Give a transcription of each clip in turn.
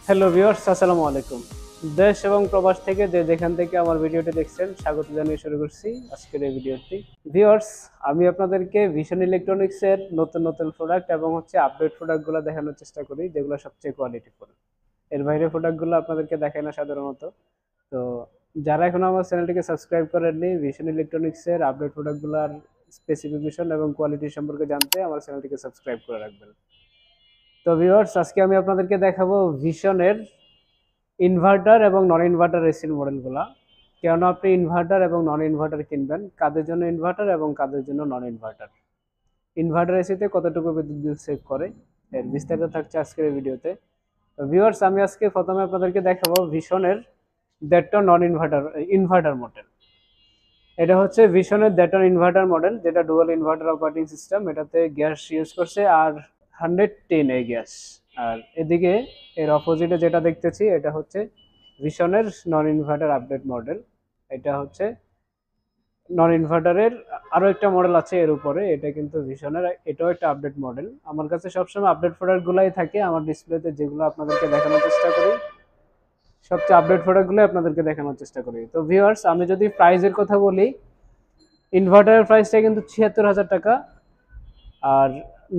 Hello viewers, আসসালামু আলাইকুম। দেশ এবং প্রবাস থেকে যে যেখান থেকে আমার ভিডিওটি দেখছেন স্বাগত জানিয়ে শুরু করছি আজকের এই ভিডিওটি। ভিউয়ার্স, আমি আপনাদেরকে ভিশন ইলেকট্রনিক্সের নতুন নতুন প্রোডাক্ট এবং আপডেট প্রোডাক্টগুলো দেখানোর চেষ্টা করি, যেগুলো সবচেয়ে কোয়ালিটিফুল। এর বাইরে প্রোডাক্টগুলো আপনাদেরকে দেখাই না সাধারণত। তো যারা এখনো আমার চ্যানেলটিকে সাবস্ক্রাইব করেননি, ভিশন ইলেকট্রনিক্সের আপডেট প্রোডাক্টগুলোর স্পেসিফিকেশন এবং কোয়ালিটি সম্পর্কে জানতে আমার চ্যানেলটিকে সাবস্ক্রাইব করে রাখবেন। তো ভিউয়ার্স, আজকে আমি আপনাদেরকে দেখাবো ভিশনের ইনভার্টার এবং নন ইনভার্টার এসির মডেলগুলা। কেন আপনি ইনভার্টার এবং নন ইনভার্টার কিনবেন, কাদের জন্য ইনভার্টার এবং কাদের জন্য নন ইনভার্টার, ইনভার্টার এসিতে কতটুকু বিদ্যুৎ বিল সেভ করে, এর বিস্তারিত থাকছে আজকের এই ভিডিওতে। তো ভিউয়ার্স, আমি আজকে প্রথমে আপনাদেরকে দেখাবো ভিশনের দ্যাটন নন ইনভার্টার ইনভার্টার মডেল। এটা হচ্ছে ভিশনের দ্যাটন ইনভার্টার মডেল, যেটা ডুয়াল ইনভার্টার অপারেটিং সিস্টেম। এটাতে গ্যাস ইউজ করছে আর 110 গ্যাস। আর এদিকে এর অপোজিটে যেটা দেখতেছি এটা হচ্ছে ভিশনের নন ইনভার্টার আপডেট মডেল। এটা হচ্ছে নন ইনভার্টারের আরো একটা মডেল আছে এর উপরে, এটা কিন্তু ভিশনের, এটাও একটা আপডেট মডেল। আমার কাছে সবসময় আপডেট প্রোডাক্টগুলাই থাকে আমার ডিসপ্লেতে, যেগুলো আপনাদেরকে দেখানোর চেষ্টা করি, সবচেয়ে আপডেট প্রোডাক্টগুলো আপনাদেরকে দেখানোর চেষ্টা করি। তো ভিউয়ার্স, আমি যদি প্রাইসের কথা বলি, ইনভার্টারের প্রাইসটা কিন্তু ৭৬,০০০ টাকা, আর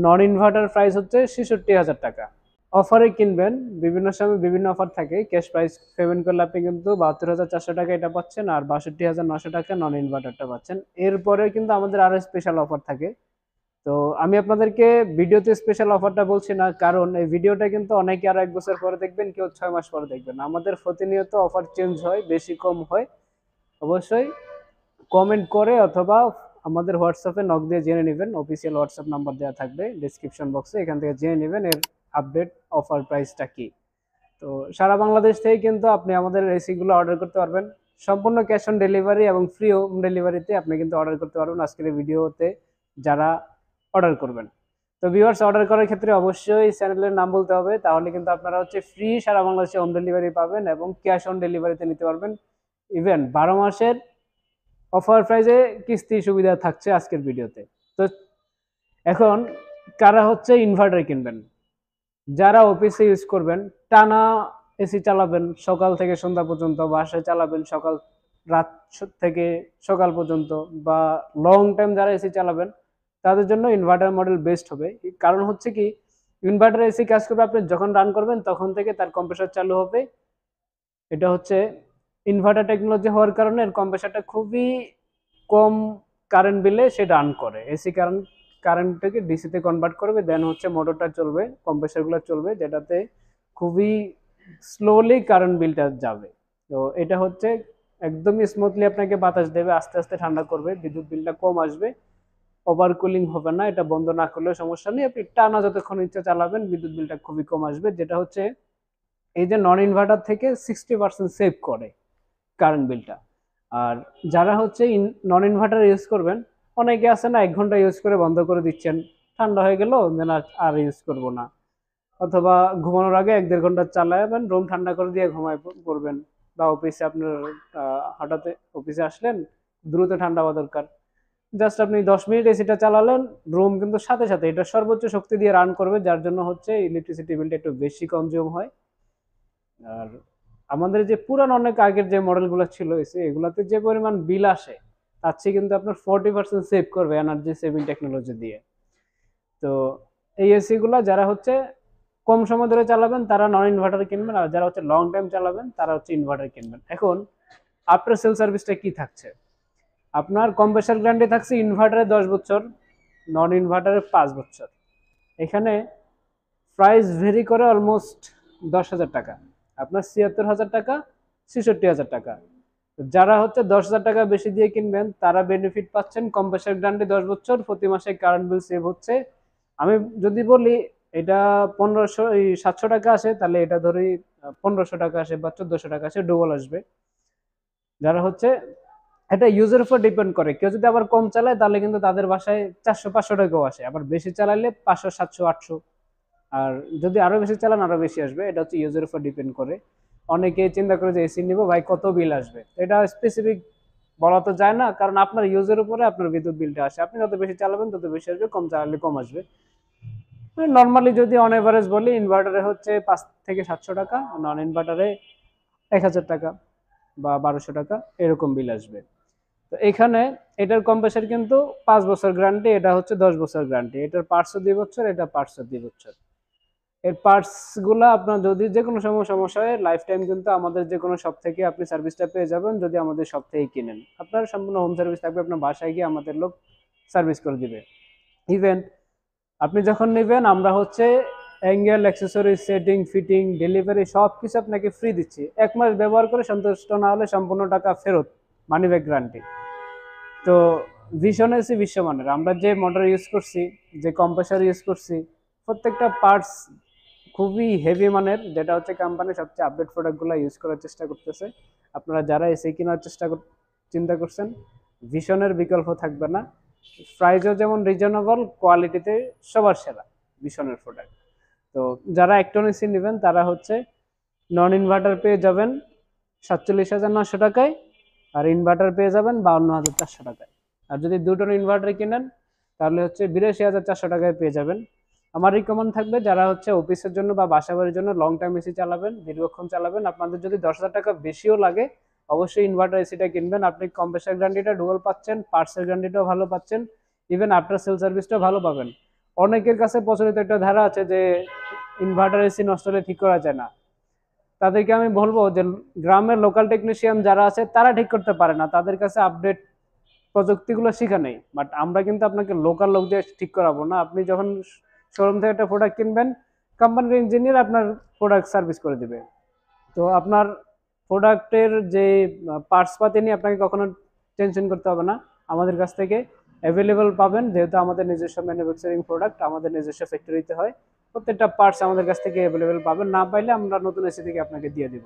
নন ইনভার্টার প্রাইস হচ্ছে ৬৬,০০০ টাকা। অফারে কিনবেন, বিভিন্ন সময় বিভিন্ন অফার থাকে। ক্যাশ প্রাইস পেমেন্ট করলে আপনি কিন্তু ৭২,৪০০ টাকা এটা পাচ্ছেন, আর ৬২,৯০০ টাকা নন ইনভার্টারটা পাচ্ছেন। এরপরে কিন্তু আমাদের আরো স্পেশাল অফার থাকে। তো আমি আপনাদেরকে ভিডিওতে স্পেশাল অফারটা বলছি না, কারণ এই ভিডিওটা কিন্তু অনেকে আরো ১ বছর পরে দেখবেন, কেউ ৬ মাস পরে দেখবেন। আমাদের প্রতিনিয়ত অফার চেঞ্জ হয়, বেশি কম হয়। অবশ্যই কমেন্ট করে অথবা আমাদের হোয়াটসঅ্যাপে নক দিয়ে জেনে নেবেন। অফিসিয়াল হোয়াটসঅ্যাপ নাম্বার দেওয়া থাকবে ডেসক্রিপশন বক্সে, এখান থেকে জেনে নেবেন এর আপডেট অফার প্রাইসটা কি। তো সারা বাংলাদেশ থেকে কিন্তু আপনি আমাদের এসিগুলো অর্ডার করতে পারবেন, সম্পূর্ণ ক্যাশ অন ডেলিভারি এবং ফ্রি হোম ডেলিভারিতে আপনি কিন্তু অর্ডার করতে পারবেন আজকের এই ভিডিওতে যারা অর্ডার করবেন। তো ভিউয়ার্স, অর্ডার করার ক্ষেত্রে অবশ্যই চ্যানেলের নাম বলতে হবে, তাহলে কিন্তু আপনারা ফ্রি সারা বাংলাদেশে হোম ডেলিভারি পাবেন এবং ক্যাশ অন ডেলিভারিতে নিতে পারবেন। ইভেন 12 মাসের অফার প্রাইজে কিস্তি সুবিধা থাকছে আজকের ভিডিওতে। তো এখন কারা ইনভার্টার কিনবেন, যারা অফিসে ইউজ করবেন, টানা এসি চালাবেন সকাল থেকে সন্ধ্যা পর্যন্ত, বাসায় চালাবেন সকাল রাত থেকে সকাল পর্যন্ত, বা লং টাইম যারা এসি চালাবেন, তাদের জন্য ইনভার্টার মডেল বেস্ট হবে। কারণ হচ্ছে কি, ইনভার্টার এসি কাজ করবে, আপনি যখন রান করবেন তখন থেকে তার কম্প্রেসার চালু হবে। এটা হচ্ছে ইনভার্টার টেকনোলজি হওয়ার কারণে এর কম্প্রেসারটা খুবই কম কারেন্ট বিলে সে রান করে। এসি কারেন্টটাকে ডিসিতে কনভার্ট করবে, দেন মোটরটা চলবে, কম্প্রেসারগুলো চলবে, যেটাতে খুবই স্লোলি কারেন্ট বিলটা যাবে। তো এটা একদমই স্মুথলি আপনাকে বাতাস দেবে, আস্তে আস্তে ঠান্ডা করবে, বিদ্যুৎ বিলটা কম আসবে, ওভার কুলিং হবে না। এটা বন্ধ না করলেও সমস্যা নেই, আপনি টানা যতক্ষণ ইচ্ছা চালাবেন, বিদ্যুৎ বিলটা খুবই কম আসবে। যেটা এই যে নন ইনভার্টার থেকে 60% সেভ করে কারেন্ট বিলটা। আর যারা নন ইনভার্টার ইউজ করবেন, অনেকে আছে না, 1 ঘন্টা ইউজ করে বন্ধ করে দিচ্ছেন, ঠান্ডা হয়ে গেল দেন আর ইউজ করব না, অথবা ঘুমানোর আগে 1-1.5 ঘন্টা চালাবেন, রুম ঠান্ডা করে দিয়ে ঘুমায় পড়বেন, বা অফিসে আপনার হঠাৎ অফিসে আসলেন, দ্রুত ঠান্ডা হওয়া দরকার, জাস্ট আপনি 10 মিনিট এসিটা চালালেন, রুম কিন্তু সাথে সাথে এটা সর্বোচ্চ শক্তি দিয়ে রান করবে, যার জন্য ইলেকট্রিসিটি বিলটা একটু বেশি কনজিউম হয়। আর আমাদের যে পুরান অনেক আগের যে মডেলগুলো ছিল এসি, এগুলাতে যে পরিমাণ বিল আসে, তার চেয়ে কিন্তু আপনার 40% সেভ করবে এনার্জি সেভিং টেকনোলজি দিয়ে। তো এই এসি গুলা যারা কম সময় ধরে চালাবেন তারা নন ইনভার্টার কিনবেন, আর যারা লং টাইম চালাবেন তারা ইনভার্টার কিনবেন। এখন আফটার সেল সার্ভিসটা কি থাকছে, আপনার কম্প্রেসার গ্যারান্টি থাকছে ইনভার্টারে 10 বছর, নন ইনভার্টারে 5 বছর। এখানে প্রাইস ভেরি করে অলমোস্ট 10,000 টাকা, আপনার ৭৬,০০০ টাকা, ৬৬,০০০ টাকা। যারা 10,000 টাকা বেশি দিয়ে কিনবেন তারা বেনিফিট পাচ্ছেন, কম্প্রেসার গ্যারান্টি 10 বছর, প্রতি মাসে কারেন্ট বিল সেভ হচ্ছে। আমি যদি বলি এটা 700 টাকা আসে, তাহলে এটা ধরি 1500 টাকা আসে বা 1400 টাকা আসে, ডবল আসবে। যারা এটা ইউজের উপর ডিপেন্ড করে, কেউ যদি আবার কম চালায় তাহলে কিন্তু তাদের বাসায় 400-500 টাকাও আসে, আবার বেশি চালাইলে 500-700-800, আর যদি আরো বেশি চালান আরো বেশি আসবে। এটা ইউজের উপর ডিপেন্ড করে। অনেকে চিন্তা করে যে এসি নিবো ভাই, কত বিল আসবে, এটা স্পেসিফিক বলা তো যায় না, কারণ আপনার ইউজের উপরে আপনার বিদ্যুৎ বিলটা আসে, আপনি যত বেশি চালাবেন তত বেশি আসবে, কম চালালে কম আসবে। নর্মালি যদি অন এভারেজ বলি, ইনভার্টারে হচ্ছে 5 থেকে 700 টাকা, নন ইনভার্টারে 1000 টাকা বা 1200 টাকা এরকম বিল আসবে। তো এখানে এটার কম্প্রেসার কিন্তু 5 বছর গ্যারান্টি, এটা হচ্ছে 10 বছর গ্যারান্টি। এটার পার্টসও 2 বছর, এটা পার্টসও 2 বছর। এর পার্টস গুলা আপনার যদি যে কোনো সময় সমস্যা হয়, লাইফ টাইম কিন্তু আমাদের যে কোনো শপ থেকে আপনি সার্ভিসটা পেয়ে যাবেন যদি আমাদের শপ থেকে কিনেন। আপনার সম্পূর্ণ হোম সার্ভিস থাকবে, আপনার বাসায় গিয়ে আমাদের লোক সার্ভিস করে দিবে। ইভেন আপনি যখন নেবেন, আমরা হচ্ছে angle, accessory, setting, fitting, delivery সব কিছু আপনাকে ফ্রি দিচ্ছি। 1 মাস ব্যবহার করে সন্তুষ্ট না হলে সম্পূর্ণ টাকা ফেরত, মানি ব্যাক গ্যারান্টি। তো ভিশন এসি বিশ্বমানের, আমরা যে মোটর ইউজ করছি, যে কম্প্রেসার ইউজ করছি, প্রত্যেকটা পার্টস খুবই হেভি মানের, যেটা হচ্ছে কোম্পানি সবচেয়ে আপডেট প্রোডাক্টগুলো ইউজ করার চেষ্টা করতেছে। আপনারা যারা এসি কেনার চিন্তা করছেন, ভিশনের বিকল্প থাকবে না। প্রাইসও যেমন রিজনেবল, কোয়ালিটিতে সবার সেরা ভিশনের প্রোডাক্ট। তো যারা একটন এসি নেবেন তারা হচ্ছে নন ইনভার্টার পেয়ে যাবেন 47,900 টাকায়, আর ইনভার্টার পেয়ে যাবেন 52,400 টাকায়। আর যদি 2 টন ইনভার্টার কিনেন তাহলে হচ্ছে 82,400 টাকায় পেয়ে যাবেন। আমার রিকমেন্ড থাকবে যারা হচ্ছে অফিসের জন্য বা বাসাবাড়ির জন্য লং টাইম এসি চালাবেন, দীর্ঘক্ষণ চালাবেন, আপনাদের যদি 10,000 টাকা বেশিও লাগে, অবশ্যই ইনভার্টার এসিটা কিনবেন। আপনি কম্প্রেসার গ্যারান্টিটা ডুয়াল পাচ্ছেন, পার্টসের গ্যারান্টিটাও ভালো পাচ্ছেন, ইভেন আফটার সেল সার্ভিসটাও ভালো পাবেন। অনেকের কাছে প্রচলিত একটা ধারা আছে যে ইনভার্টার এসি নষ্ট হলে ঠিক করা যায় না। তাদেরকে আমি বলবো যে গ্রামের লোকাল টেকনিশিয়ান যারা আছে তারা ঠিক করতে পারে না, তাদের কাছে আপডেট প্রযুক্তিগুলো শেখা নেই। বাট আমরা কিন্তু আপনাকে লোকাল লোক দিয়ে ঠিক করাবো না। আপনি যখন শোরুম থেকে একটা প্রোডাক্ট কিনবেন, কোম্পানির ইঞ্জিনিয়ার আপনার প্রোডাক্ট সার্ভিস করে দিবে। তো আপনার প্রোডাক্টের যে পার্টস পাতি নিয়ে আপনাকে কখনো টেনশন করতে হবে না, আমাদের কাছ থেকে অ্যাভেলেবল পাবেন। যেহেতু আমাদের নিজস্ব ম্যানুফ্যাকচারিং প্রোডাক্ট, আমাদের নিজস্ব ফ্যাক্টরিতে হয়, প্রত্যেকটা পার্টস আমাদের কাছ থেকে অ্যাভেলেবেল পাবেন। না পাইলে আমরা নতুন এসি থেকে আপনাকে দিয়ে দিব।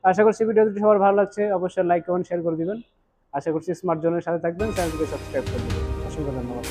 আশা করছি ভিডিওটি সবার ভালো লাগছে, অবশ্যই লাইক কমেন্ট শেয়ার করে দিবেন। আশা করছি স্মার্ট জোনের সাথে থাকবেন, চ্যানেলটিকে সাবস্ক্রাইব করে দেবেন। অসংখ্য ধন্যবাদ।